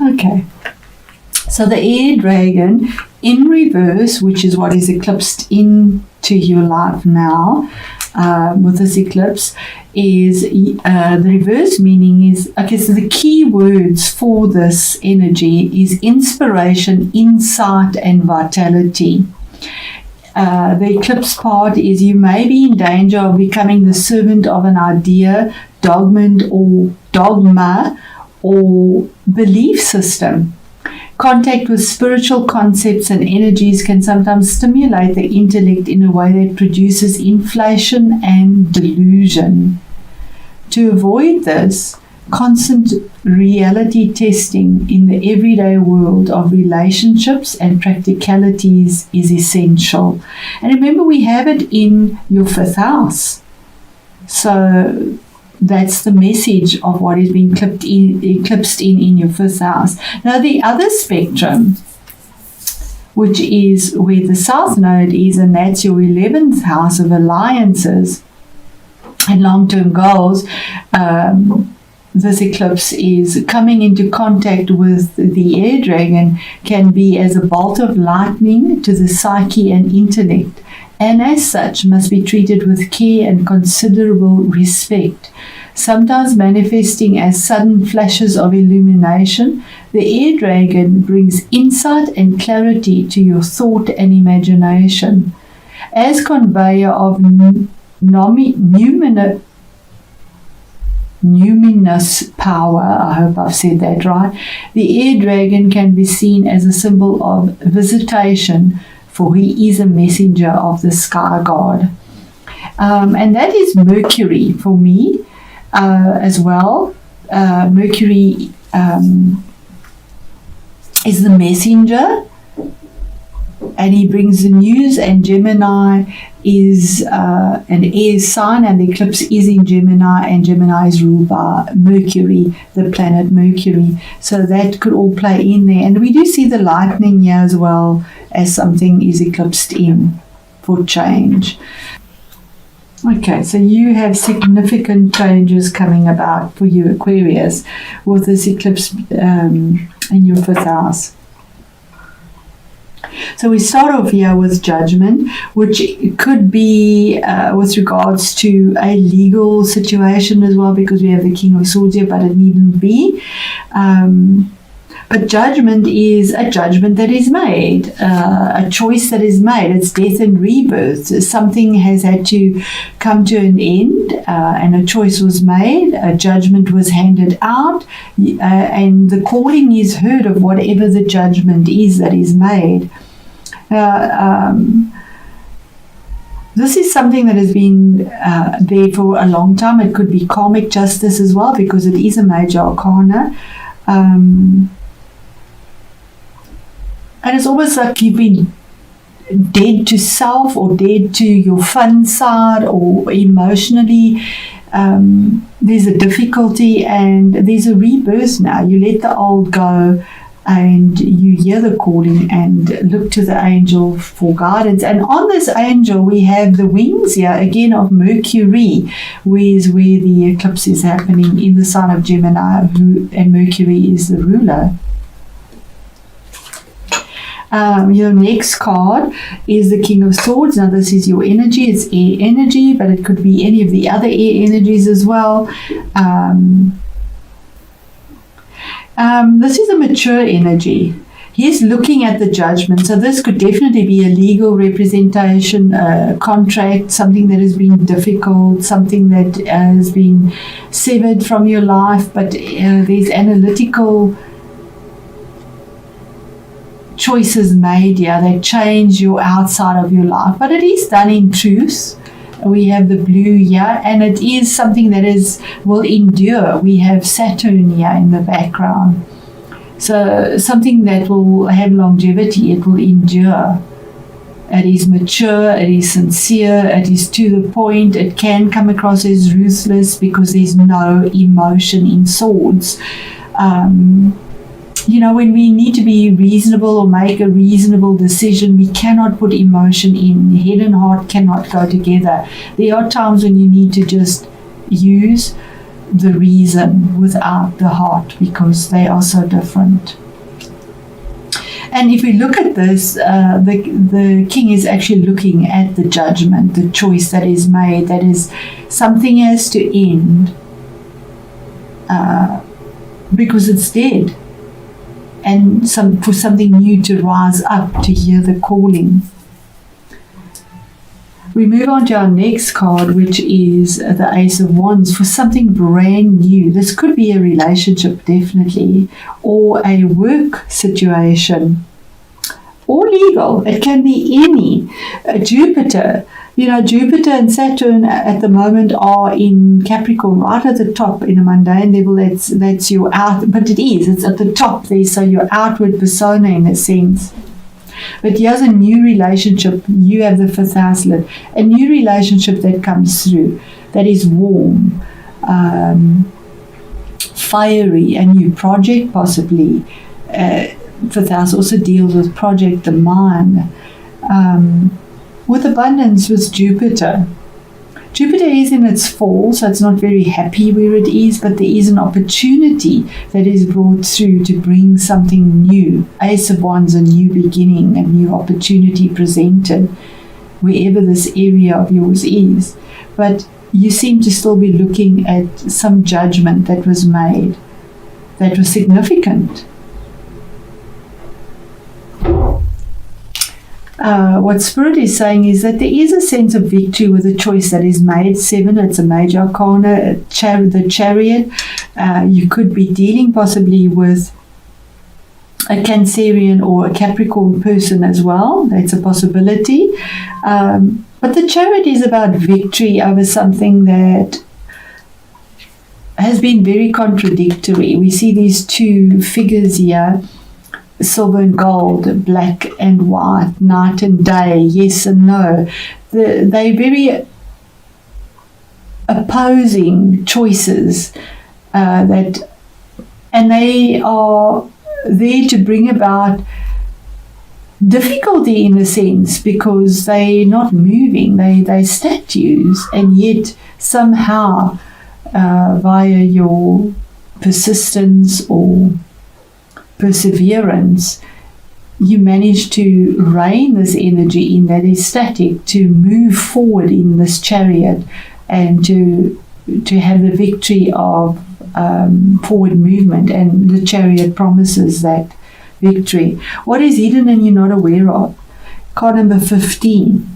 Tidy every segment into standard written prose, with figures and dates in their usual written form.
Okay. So the air dragon in reverse, which is what is eclipsed into your life now with this eclipse, is the reverse meaning is, okay, so the key words for this energy is inspiration, insight, and vitality. The eclipse part is you may be in danger of becoming the servant of an idea, dogma, or belief system. Contact with spiritual concepts and energies can sometimes stimulate the intellect in a way that produces inflation and delusion. To avoid this, constant reality testing in the everyday world of relationships and practicalities is essential. And remember, we have it in your 5th house. So that's the message of what is being eclipsed in your 5th house. Now, the other spectrum, which is where the South Node is, and that's your 11th house of alliances and long-term goals. This eclipse is coming into contact with the air dragon, can be as a bolt of lightning to the psyche and intellect, and as such must be treated with care and considerable respect. Sometimes manifesting as sudden flashes of illumination, the air dragon brings insight and clarity to your thought and imagination. As conveyor of numinous power, I hope I've said that right, the air dragon can be seen as a symbol of visitation, for he is a messenger of the sky god. And that is Mercury for me as well. Mercury is the messenger, and he brings the news, and Gemini is an air sign, and the eclipse is in Gemini, and Gemini is ruled by Mercury, the planet Mercury. So that could all play in there. And we do see the lightning here as well as something is eclipsed in for change. Okay, so you have significant changes coming about for you, Aquarius, with this eclipse in your 5th house. So we start off here with judgment, which could be with regards to a legal situation as well, because we have the King of Swords here, but it needn't be. But judgment is a judgment that is made, a choice that is made. It's death and rebirth. Something has had to come to an end, and a choice was made, a judgment was handed out, and the calling is heard of whatever the judgment is that is made. This is something that has been there for a long time. It could be karmic justice as well, because it is a major arcana. And it's almost like you've been dead to self, or dead to your fun side, or emotionally. There's a difficulty, and there's a rebirth now. You let the old go, and you hear the calling and look to the angel for guidance. And on this angel, we have the wings here again of Mercury, where the eclipse is happening in the sign of Gemini, and Mercury is the ruler. Your next card is the King of Swords. Now this is your energy. It's air energy, but it could be any of the other air energies as well. This is a mature energy. He's looking at the judgment. So this could definitely be a legal representation, a contract, something that has been difficult, something that has been severed from your life, but there's analytical choices made here that change your outside of your life, but it is done in truth. We have the blue here, and it is something that will endure. We have Saturn here in the background, so something that will have longevity. It will endure. It is mature, it is sincere, it is to the point. It can come across as ruthless because there's no emotion in swords. When we need to be reasonable or make a reasonable decision, we cannot put emotion in. Head and heart cannot go together. There are times when you need to just use the reason without the heart, because they are so different. And if we look at this, the king is actually looking at the judgment, the choice that is made, that is something has to end because it's dead, and for something new to rise up, to hear the calling. We move on to our next card, which is the Ace of Wands, for something brand new. This could be a relationship, definitely, or a work situation, or legal. It can be any. Jupiter, Jupiter and Saturn at the moment are in Capricorn, right at the top in a mundane level. That's your out, but it's at the top there, so your outward persona in a sense. But here's a new relationship. You have the 5th house lit. A new relationship that comes through, that is warm, fiery, a new project possibly. 5th house also deals with project, the mind, with abundance with Jupiter. Jupiter is in its fall, so it's not very happy where it is, but there is an opportunity that is brought through to bring something new. Ace of Wands, a new beginning, a new opportunity presented, wherever this area of yours is. But you seem to still be looking at some judgment that was made, that was significant. What Spirit is saying is that there is a sense of victory with a choice that is made. 7, it's a major arcana, the Chariot. You could be dealing possibly with a Cancerian or a Capricorn person as well. That's a possibility. But the Chariot is about victory over something that has been very contradictory. We see these two figures here, silver and gold, black and white, night and day, yes and no. They're very opposing choices, and they are there to bring about difficulty in a sense, because they're not moving, they're statues, and yet somehow via your persistence or perseverance, you manage to rein this energy in that is static, to move forward in this Chariot, and to have the victory of forward movement. And the Chariot promises that victory. What is hidden and you're not aware of? Card number 15,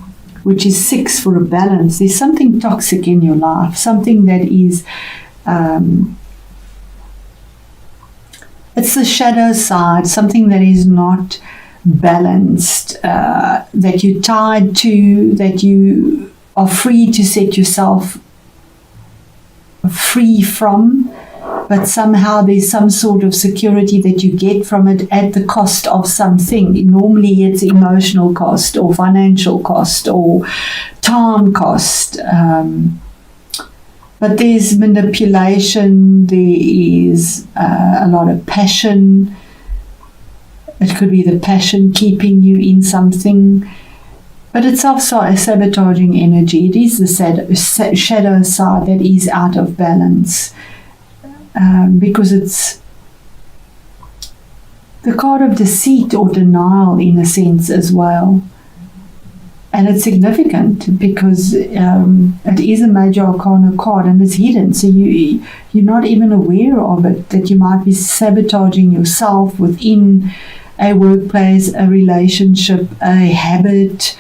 which is 6, for a balance. There's something toxic in your life, something that is it's the shadow side, something that is not balanced, that you're tied to, that you are free to set yourself free from, but somehow there's some sort of security that you get from it at the cost of something. Normally it's emotional cost or financial cost or time cost. But there's manipulation, there is a lot of passion. It could be the passion keeping you in something. But it's also a sabotaging energy. It is the shadow side that is out of balance. Because it's the card of deceit or denial in a sense as well. And it's significant because it is a major arcana card and it's hidden. So you're not even aware of it, that you might be sabotaging yourself within a workplace, a relationship, a habit,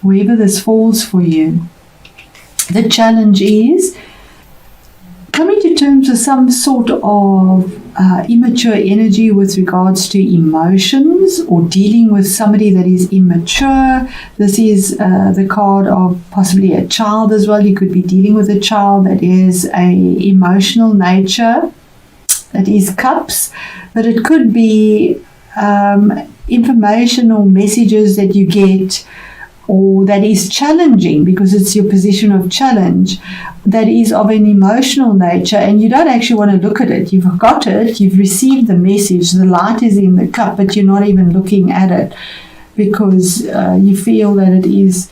wherever this falls for you. The challenge is coming to terms with some sort of immature energy with regards to emotions, or dealing with somebody that is immature. This is the card of possibly a child as well. You could be dealing with a child that is a emotional nature. It is cups, but it could be information or messages that you get, or that is challenging because it's your position of challenge, that is of an emotional nature, and you don't actually want to look at it. You've got it, you've received the message, the light is in the cup, but you're not even looking at it because you feel that it is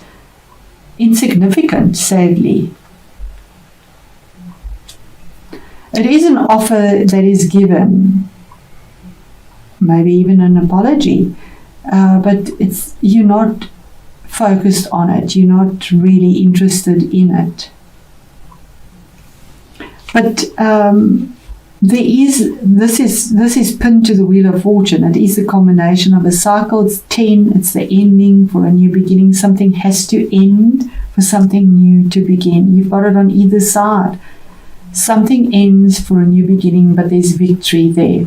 insignificant, sadly. It is an offer that is given, maybe even an apology, but you're not focused on it. You're not really interested in it. But this is pinned to the Wheel of Fortune. It is the culmination of a cycle. It's 10. It's the ending for a new beginning. Something has to end for something new to begin. You've got it on either side. Something ends for a new beginning, but there's victory there.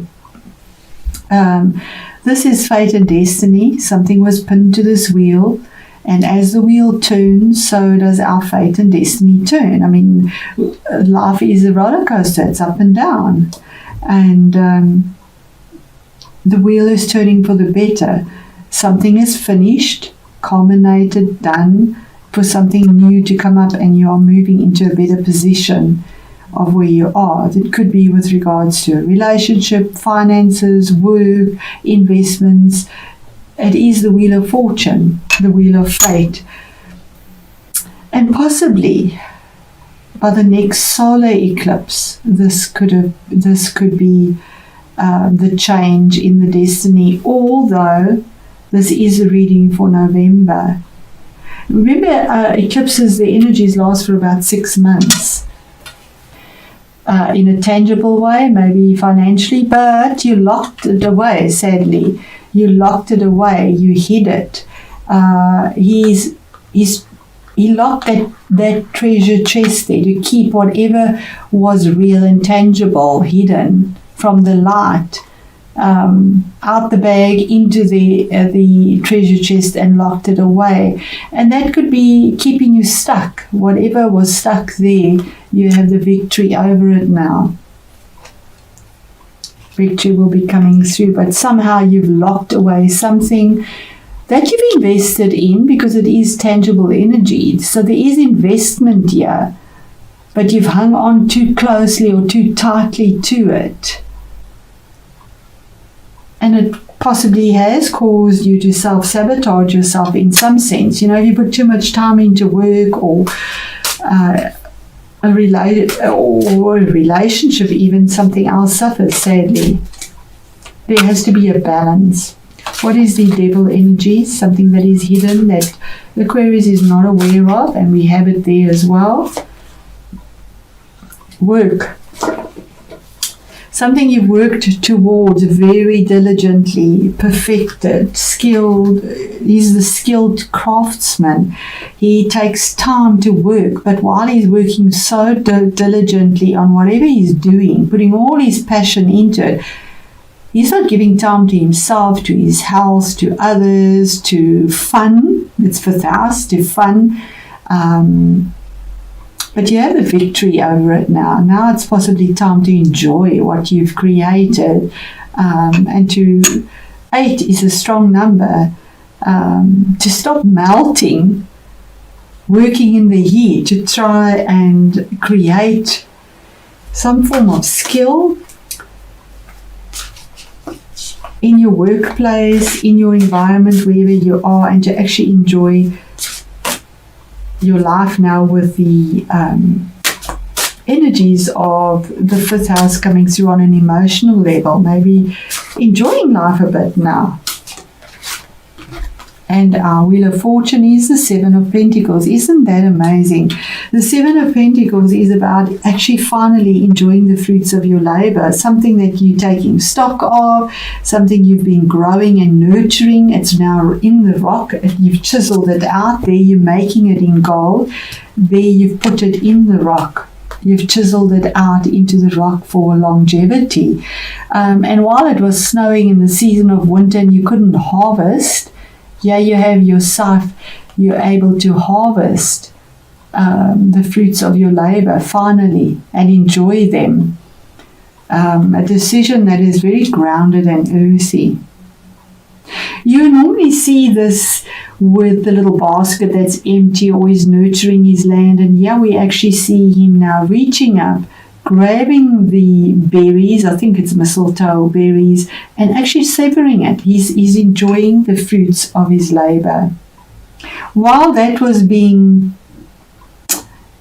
This is fate and destiny. Something was pinned to this wheel, and as the wheel turns, so does our fate and destiny turn. I mean, life is a roller coaster. It's up and down, and the wheel is turning for the better. Something is finished, culminated, done, for something new to come up, and you are moving into a better position of where you are. It could be with regards to a relationship, finances, work, investments. It is the Wheel of Fortune, the Wheel of Fate. And possibly by the next solar eclipse, this could be the change in the destiny, although this is a reading for November. Remember, eclipses, the energies last for about 6 months. In a tangible way, maybe financially, but you locked it away, sadly. You locked it away, you hid it. He locked that treasure chest there to keep whatever was real and tangible hidden from the light, out the bag into the treasure chest, and locked it away. And that could be keeping you stuck. Whatever was stuck there, you have the victory over it now. Victory will be coming through, but somehow you've locked away something that you've invested in, because it is tangible energy. So there is investment here, but you've hung on too closely or too tightly to it. And it possibly has caused you to self-sabotage yourself in some sense. You know, if you put too much time into work, or a relationship, even, something else suffers, sadly. There has to be a balance. What is the devil energy? Something that is hidden, that Aquarius is not aware of, and we have it there as well. Work. Something you've worked towards very diligently, perfected, skilled. He's the skilled craftsman. He takes time to work, but while he's working so diligently on whatever he's doing, putting all his passion into it, he's not giving time to himself, to his health, to others, to fun. It's 5th house, to fun. But you have the victory over it now. Now it's possibly time to enjoy what you've created. And 8 is a strong number. To stop melting, working in the heat, to try and create some form of skill in your workplace, in your environment, wherever you are, and to actually enjoy your life now with the energies of the 5th house coming through on an emotional level, maybe enjoying life a bit now. And our Wheel of Fortune is the 7 of Pentacles. Isn't that amazing? The 7 of Pentacles is about actually finally enjoying the fruits of your labor, something that you're taking stock of, something you've been growing and nurturing. It's now in the rock. You've chiseled it out. There you're making it in gold. There you've put it in the rock. You've chiseled it out into the rock for longevity. And while it was snowing in the season of winter and you couldn't harvest, yeah, you have your scythe, you're able to harvest the fruits of your labor finally and enjoy them. A decision that is very grounded and earthy. You normally see this with the little basket that's empty, always nurturing his land, and here we actually see him now reaching up, grabbing the berries, I think it's mistletoe berries, and actually savoring it. He's enjoying the fruits of his labor. While that was being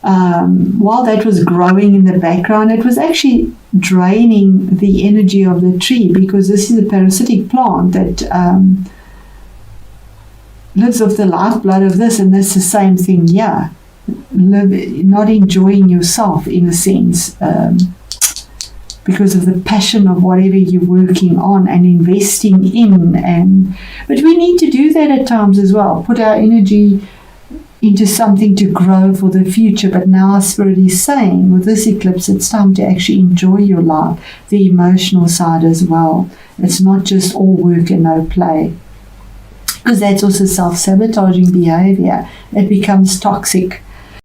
while that was growing in the background, it was actually draining the energy of the tree, because this is a parasitic plant that lives off the lifeblood of this, and that's the same thing here. Not enjoying yourself in a sense, because of the passion of whatever you're working on and investing in. But we need to do that at times as well, put our energy into something to grow for the future. But now our spirit is saying, with this eclipse, it's time to actually enjoy your life, the emotional side as well. It's not just all work and no play, because that's also self-sabotaging behavior. It becomes toxic.